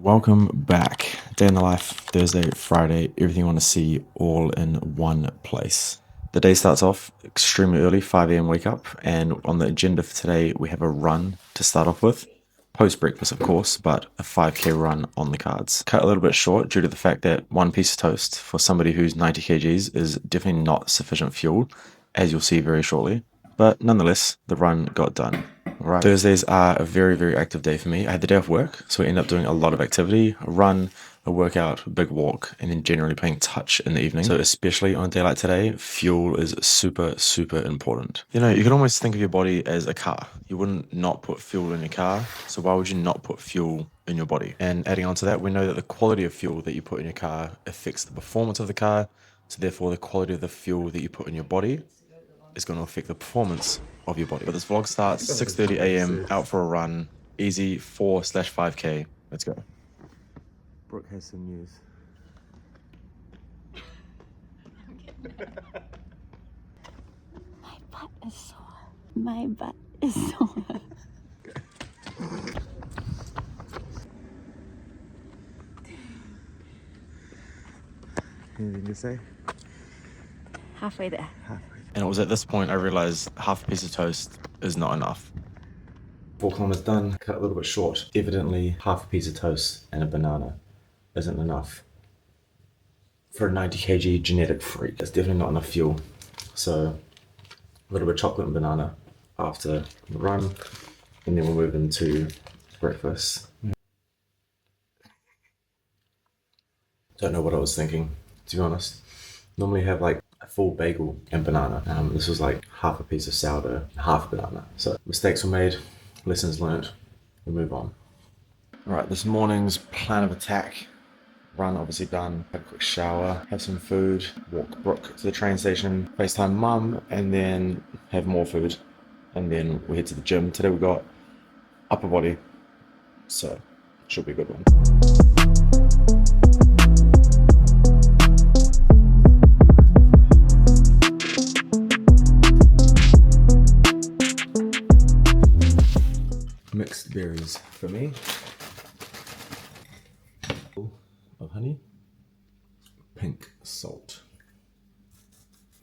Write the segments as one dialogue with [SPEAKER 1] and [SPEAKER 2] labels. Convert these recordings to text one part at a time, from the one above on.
[SPEAKER 1] Welcome back. Day in the life, Thursday, Friday, everything you want to see all in one place. The day starts off extremely early, 5 a.m. wake up, and on the agenda for today, we have a run to start off with. Post breakfast, of course, but a 5k run on the cards. Cut a little bit short due to the fact that one piece of toast for somebody who's 90 kgs is definitely not sufficient fuel, as you'll see very shortly. But nonetheless, the run got done. Right. Thursdays are a very, very active day for me. I had the day off work, so I end up doing a lot of activity, a run, a workout, a big walk, and then generally playing touch in the evening. So especially on a day like today, fuel is super, super important. You know, you can almost think of your body as a car. You wouldn't not put fuel in your car, so why would you not put fuel in your body? And adding on to that, we know that the quality of fuel that you put in your car affects the performance of the car, so therefore the quality of the fuel that you put in your body is going to affect the performance of your body. But this vlog starts 6:30 a.m. out for a run, easy 4/5k. Let's go. Brooke has some news.
[SPEAKER 2] My butt is sore. My butt is sore.
[SPEAKER 1] Anything to say?
[SPEAKER 2] Halfway there.
[SPEAKER 1] And it was at this point I realized half a piece of toast is not enough. 4 kilometers done, cut a little bit short. Evidently, half a piece of toast and a banana isn't enough for a 90 kg genetic freak. It's definitely not enough fuel. So a little bit of chocolate and banana after the run, and then we'll move into breakfast. Don't know what I was thinking, to be honest. Normally have like a full bagel and banana. This was like half a piece of sourdough, half a banana. So mistakes were made, lessons learned, we move on. All right, this morning's plan of attack. Run obviously done, have a quick shower, have some food, walk Brooke to the train station, FaceTime mum, and then have more food. And then we head to the gym. Today we got upper body, so it should be a good one. Mixed berries for me. Of honey. Pink salt.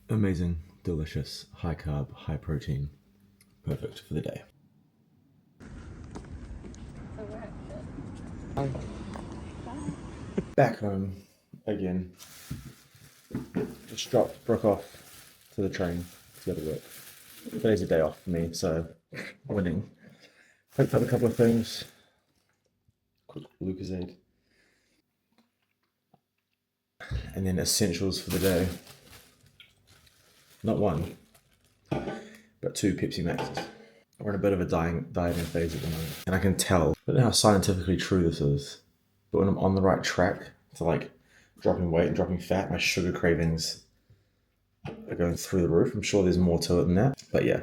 [SPEAKER 1] Amazing, delicious, high carb, high protein. Perfect for the day. Back home again. Just dropped Brooke off to the train to go to work. Today's a day off for me, so winning. Picked up a couple of things. Quick Lucozade. And then essentials for the day. Not one, but 2 Pepsi Maxes. We're in a bit of a dieting phase at the moment. And I can tell, I don't know how scientifically true this is, but when I'm on the right track to like dropping weight and dropping fat, my sugar cravings are going through the roof. I'm sure there's more to it than that, but yeah.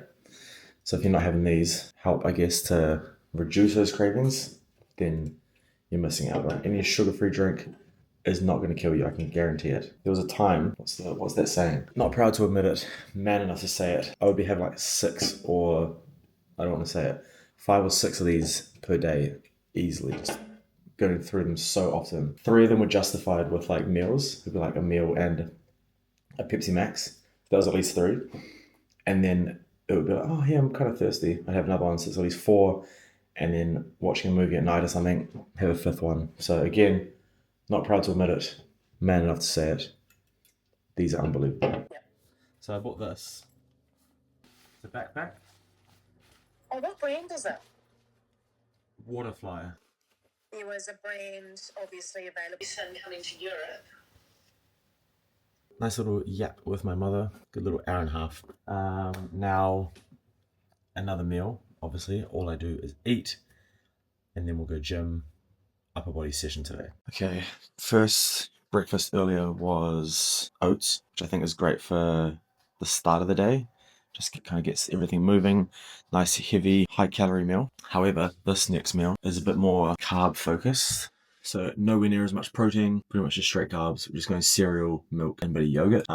[SPEAKER 1] So if you're not having these help, I guess, to reduce those cravings, then you're missing out, right? Any sugar-free drink is not going to kill you, I can guarantee it. There was a time, what's that saying? Not proud to admit it, man enough to say it. I would be having like 6 or, I don't want to say it, 5 or 6 of these per day easily, just going through them so often. 3 of them were justified with like meals. It'd be like a meal and a Pepsi Max. That was at least 3. And then it would be like, oh yeah, I'm kind of thirsty. I'd have another one, so it's at least 4. And then watching a movie at night or something, have a 5th one. So again, not proud to admit it, man enough to say it. These are unbelievable. So I bought this. It's a backpack.
[SPEAKER 3] Oh, what brand is it?
[SPEAKER 1] Water flyer.
[SPEAKER 3] There was a brand obviously available coming to Europe.
[SPEAKER 1] Nice little yap with my mother. Good little hour and a half. Now, another meal. Obviously, all I do is eat, and then we'll go gym, upper body session today. Okay, first breakfast earlier was oats, which I think is great for the start of the day. Just kind of gets everything moving. Nice, heavy, high calorie meal. However, this next meal is a bit more carb focused. So nowhere near as much protein, pretty much just straight carbs. We're just going cereal, milk, and a bit of yogurt.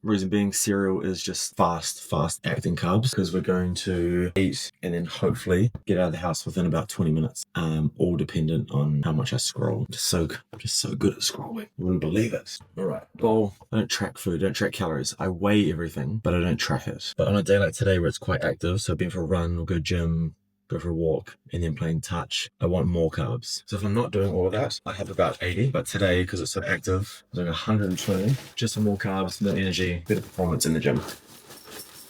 [SPEAKER 1] Reason being, cereal is just fast acting carbs because we're going to eat and then hopefully get out of the house within about 20 minutes. All dependent on how much I scroll. I'm just so good at scrolling. You wouldn't believe it. All right, bowl. I don't track food, I don't track calories. I weigh everything, but I don't track it. But on a day like today where it's quite active, so being for a run or go gym, go for a walk, and then playing touch, I want more carbs. So if I'm not doing all of that, I have about 80. But today, because it's so active, I'm doing 120. Just some more carbs, more energy, better performance in the gym.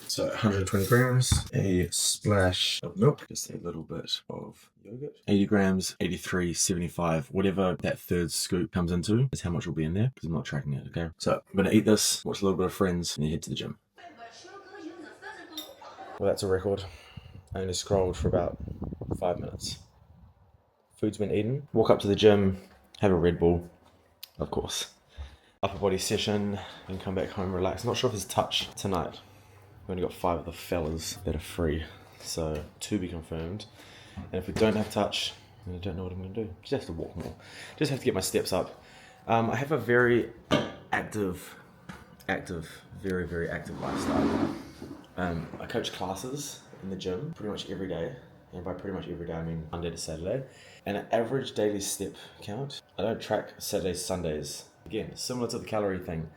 [SPEAKER 1] So 120 grams, a splash of milk, just a little bit of yogurt, 80 grams, 83, 75, whatever that third scoop comes into is how much will be in there because I'm not tracking it, okay? So I'm gonna eat this, watch a little bit of Friends, and then head to the gym. Well, that's a record. I only scrolled for about 5 minutes. Food's been eaten. Walk up to the gym, have a Red Bull, of course. Upper body session, and come back home, relax. Not sure if there's touch tonight. We've only got 5 of the fellas that are free, so to be confirmed. And if we don't have touch, then I don't know what I'm going to do. Just have to walk more. Just have to get my steps up. I have a very active, very, very active lifestyle. I coach classes in the gym pretty much every day. And by pretty much every day, I mean Monday to Saturday. And an average daily step count, I don't track Saturdays, Sundays. Again, similar to the calorie thing.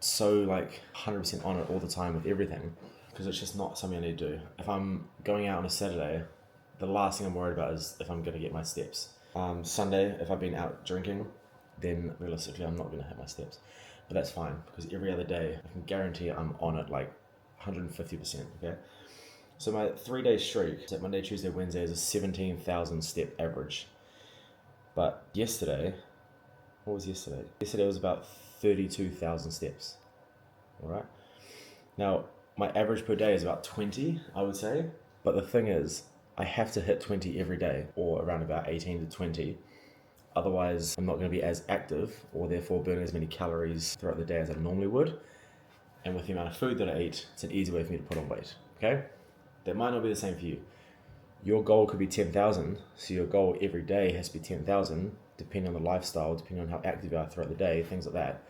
[SPEAKER 1] So like 100% on it all the time with everything because it's just not something I need to do. If I'm going out on a Saturday, the last thing I'm worried about is if I'm going to get my steps. Sunday, if I've been out drinking, then realistically I'm not going to hit my steps. But that's fine because every other day I can guarantee I'm on it like 150%, okay? So my 3-day streak, so Monday, Tuesday, Wednesday, is a 17,000 step average. But yesterday, what was yesterday? Yesterday was about 32,000 steps. All right. Now, my average per day is about 20, I would say. But the thing is, I have to hit 20 every day, or around about 18 to 20. Otherwise, I'm not going to be as active, or therefore burning as many calories throughout the day as I normally would. And with the amount of food that I eat, it's an easy way for me to put on weight. Okay? That might not be the same for you. Your goal could be 10,000, so your goal every day has to be 10,000, depending on the lifestyle, depending on how active you are throughout the day, things like that.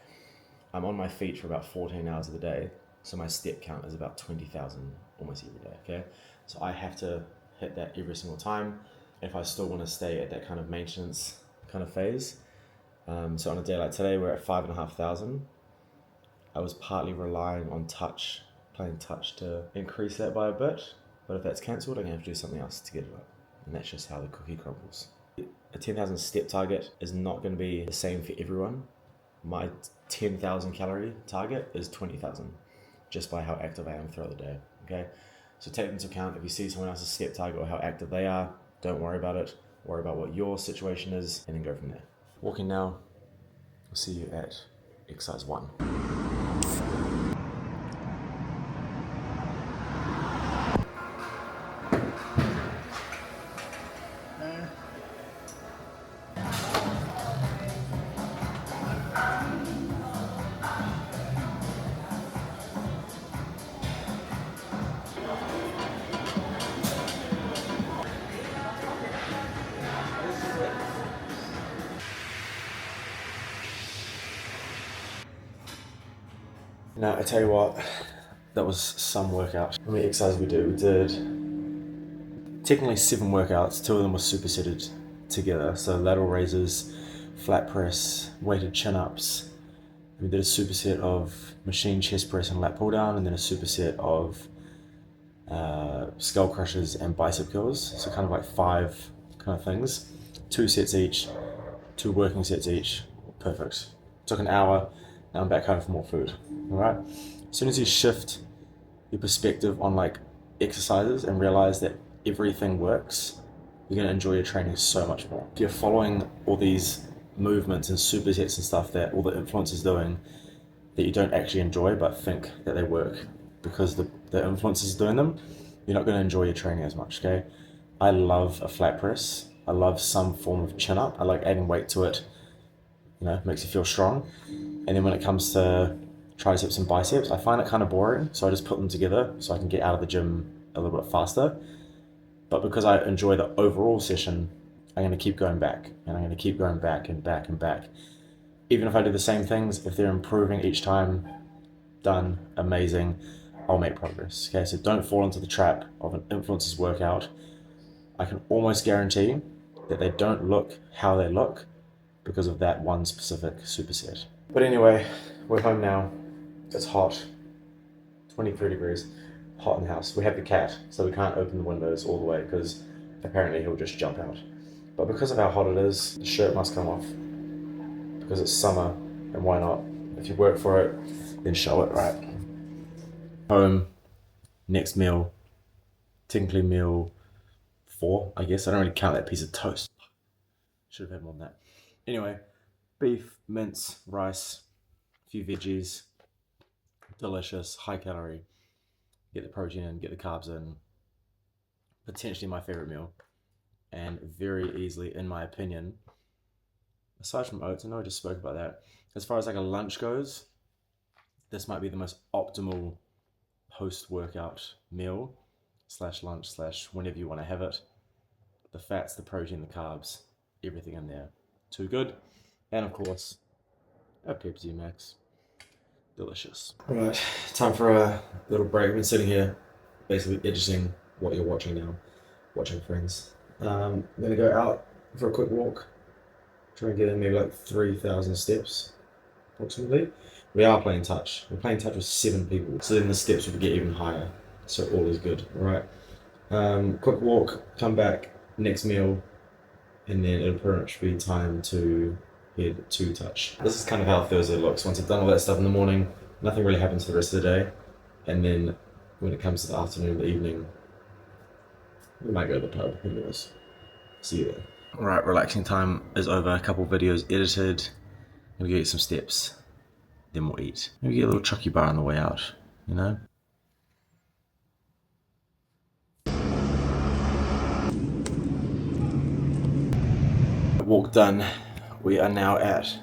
[SPEAKER 1] I'm on my feet for about 14 hours of the day, so my step count is about 20,000 almost every day, okay? So I have to hit that every single time if I still want to stay at that kind of maintenance kind of phase. So on a day like today, we're at 5,500. I was partly relying on touch, playing touch to increase that by a bit, but if that's cancelled, I'm going to have to do something else to get it up. And that's just how the cookie crumbles. A 10,000 step target is not going to be the same for everyone. My 10,000 calorie target is 20,000, just by how active I am throughout the day, okay? So take into account if you see someone else's step target or how active they are, don't worry about it. Worry about what your situation is and then go from there. Walking now, I'll see you at exercise 1. Now, I tell you what, that was some workout. How many exercises we did? We did technically 7 workouts. 2 of them were supersetted together. So lateral raises, flat press, weighted chin-ups. We did a superset of machine chest press and lat pull down, and then a superset of skull crushers and bicep curls. So kind of like 5 kind of things. 2 sets each, 2 working sets each. Perfect. Took an hour. Now I'm back home for more food. All right. As soon as you shift your perspective on like exercises and realize that everything works, you're going to enjoy your training so much more. If you're following all these movements and supersets and stuff that all the influencers doing that you don't actually enjoy but think that they work because the influencers doing them, you're not going to enjoy your training as much, okay? I love a flat press. I love some form of chin up. I like adding weight to it. You know, makes you feel strong. And then when it comes to triceps and biceps, I find it kind of boring, so I just put them together so I can get out of the gym a little bit faster. But because I enjoy the overall session, I'm going to keep going back, and I'm going to keep going back and back and back. Even if I do the same things, if they're improving each time, done, amazing, I'll make progress. Okay, so don't fall into the trap of an influencer's workout. I can almost guarantee that they don't look how they look because of that one specific superset. But anyway, we're home now. It's hot, 23 degrees, hot in the house. We have the cat, so we can't open the windows all the way because apparently he'll just jump out. But because of how hot it is, the shirt must come off because it's summer, and why not? If you work for it, then show it, right? Home, next meal, technically meal 4, I guess. I don't really count that piece of toast. Should have had more than that. Anyway, beef, mince, rice, a few veggies, delicious, high calorie. Get the protein in, get the carbs in. Potentially my favorite meal, and very easily, in my opinion, aside from oats, I know I just spoke about that, as far as like a lunch goes, this might be the most optimal post-workout meal slash lunch slash whenever you want to have it. The fats, the protein, the carbs, everything in there. Too good. And of course, a Pepsi Max. Delicious. Right, time for a little break. I've been sitting here basically editing what you're watching now. Watching Friends. I'm going to go out for a quick walk. Try and get in maybe like 3,000 steps, approximately. We are playing touch. We're playing touch with 7 people. So then the steps will get even higher. So all is good, alright? Quick walk, come back, next meal, and then it'll pretty much be time to head to touch. This is kind of how Thursday looks. Once I've done all that stuff in the morning, nothing really happens for the rest of the day. And then when it comes to the afternoon, the evening, we might go to the pub, who knows. See you there. Alright, relaxing time is over. A couple videos edited. Maybe get some steps. Then we'll eat. Maybe get a little chucky bar on the way out, you know? Walk done. We are now at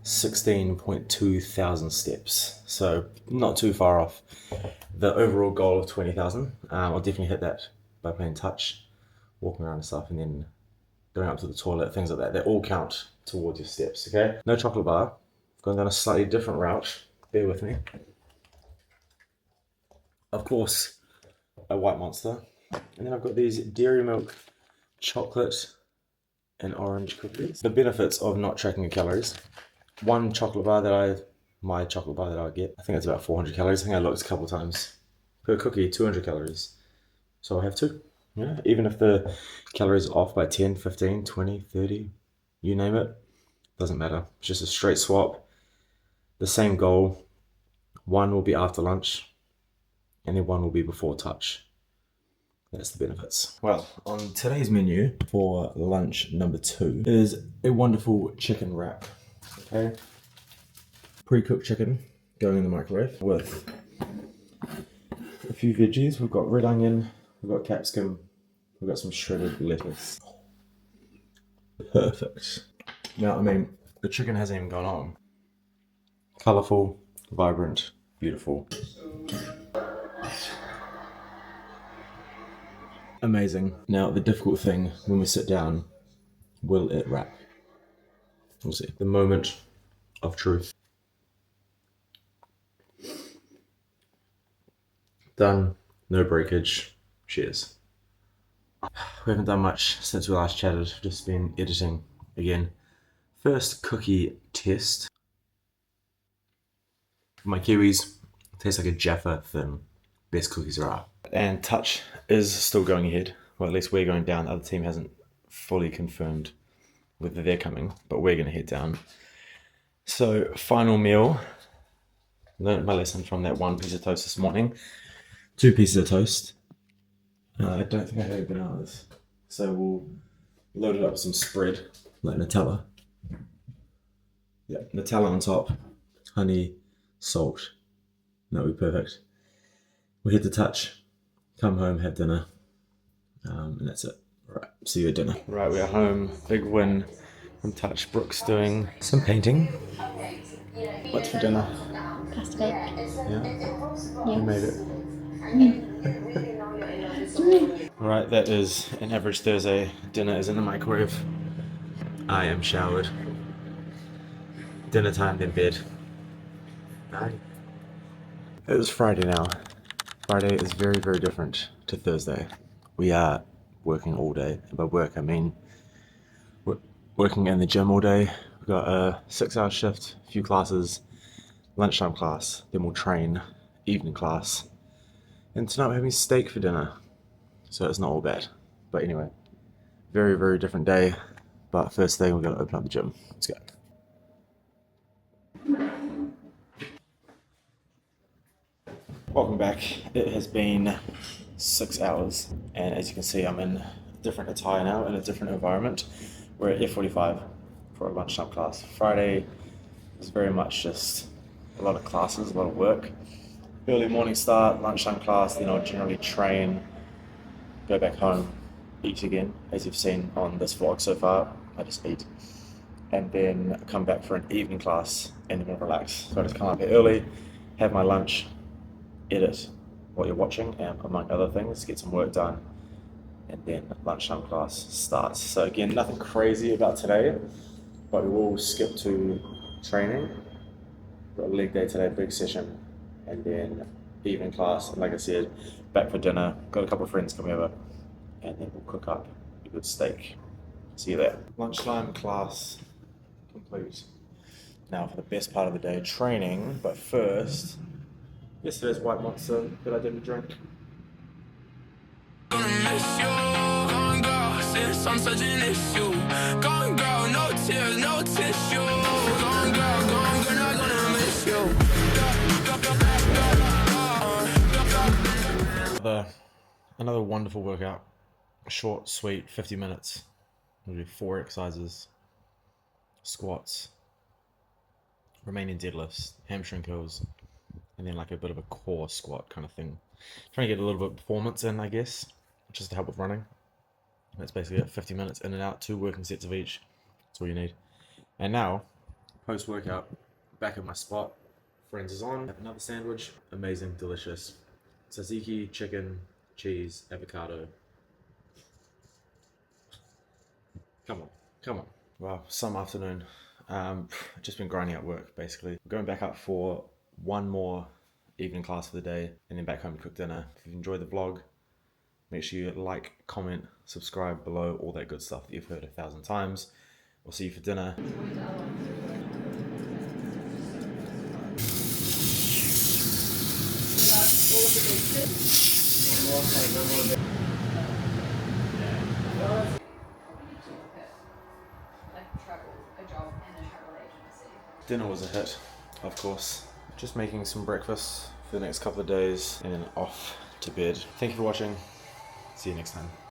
[SPEAKER 1] 16.2 thousand steps. So not too far off the overall goal of 20,000. I'll definitely hit that by playing touch, walking around and stuff, and then going up to the toilet, things like that. They all count towards your steps, okay? No chocolate bar. I've gone down a slightly different route. Bear with me. Of course, a white Monster. And then I've got these dairy milk chocolate and orange cookies. The benefits of not tracking your calories. One chocolate bar my chocolate bar that I get, I think it's about 400 calories. I think I looked a couple times. Per cookie, 200 calories. So I have 2. Yeah, even if the calories are off by 10, 15, 20, 30, you name it, doesn't matter. It's just a straight swap. The same goal. One will be after lunch, and then one will be before touch. That's the benefits. Well, on today's menu for lunch number 2 is a wonderful chicken wrap. Okay, pre-cooked chicken going in the microwave with a few veggies. We've got red onion, we've got capsicum, we've got some shredded lettuce. Perfect. Now, I mean, the chicken hasn't even gone on. Colourful, vibrant, beautiful. Amazing. Now, the difficult thing when we sit down, will it wrap? We'll see. The moment of truth. Done. No breakage. Cheers. We haven't done much since we last chatted. Just been editing again. First cookie test. My kiwis taste like a Jaffa thin. Best cookies there are. And touch is still going ahead. Well, at least we're going down. The other team hasn't fully confirmed whether they're coming, but we're going to head down. So, final meal. Learned my lesson from that 1 piece of toast this morning. 2 pieces of toast. I don't think I have any bananas. So we'll load it up with some spread, like Nutella. Yeah, Nutella on top, honey, salt. That would be perfect. We head to touch, come home, have dinner, and that's it. Right, see you at dinner. Right, we are home. Big win from touch. Brooke's doing some painting. What's for dinner?
[SPEAKER 2] Pasta bake.
[SPEAKER 1] Yeah?
[SPEAKER 2] Yeah.
[SPEAKER 1] You made it. Alright, that is an average Thursday. Dinner is in the microwave. I am showered. Dinner time, then bed. Bye. It is Friday now. Friday is very, very different to Thursday. We are working all day. And by work, I mean working in the gym all day. We've got a 6-hour shift, a few classes, lunchtime class, then we'll train, evening class. And tonight we're having steak for dinner. So it's not all bad. But anyway, very, very different day. But first thing, we're going to open up the gym. Let's go. Welcome back. It has been 6 hours, and as you can see, I'm in different attire now, in a different environment. We're at F45 for a lunchtime class. Friday is very much just a lot of classes, a lot of work. Early morning start, lunchtime class, then I'll generally train, go back home, eat again, as you've seen on this vlog so far. I just eat. And then come back for an evening class, and then we'll relax. So I just come up here early, have my lunch, edit what you're watching, and among other things, get some work done, and then lunchtime class starts. So again, nothing crazy about today, but we will skip to training. Got a leg day today, big session, and then evening class, and like I said, back for dinner. Got a couple of friends coming over, and then we'll cook up a good steak. See you there. Lunchtime class complete. Now for the best part of the day, training, but first, yesterday's white monster that I didn't drink. Another wonderful workout. Short, sweet, 50 minutes. We'll do 4 exercises. Squats, remaining deadlifts, hamstring curls, and then like a bit of a core squat kind of thing. Trying to get a little bit of performance in, I guess, just to help with running. That's basically it. 50 minutes in and out, 2 working sets of each. That's all you need. And now, post-workout, back at my spot. Friends is on. Have another sandwich. Amazing, delicious. Tzatziki, chicken, cheese, avocado. Come on, come on. Wow, some afternoon. Just been grinding at work, basically. Going back up for one more evening class for the day, and then back home to cook dinner. If you've enjoyed the vlog, make sure you like, comment, subscribe below, all that good stuff that you've heard 1,000 times. We'll see you for dinner. Dinner was a hit, of course. Just making some breakfast for the next couple of days and then off to bed. Thank you for watching. See you next time.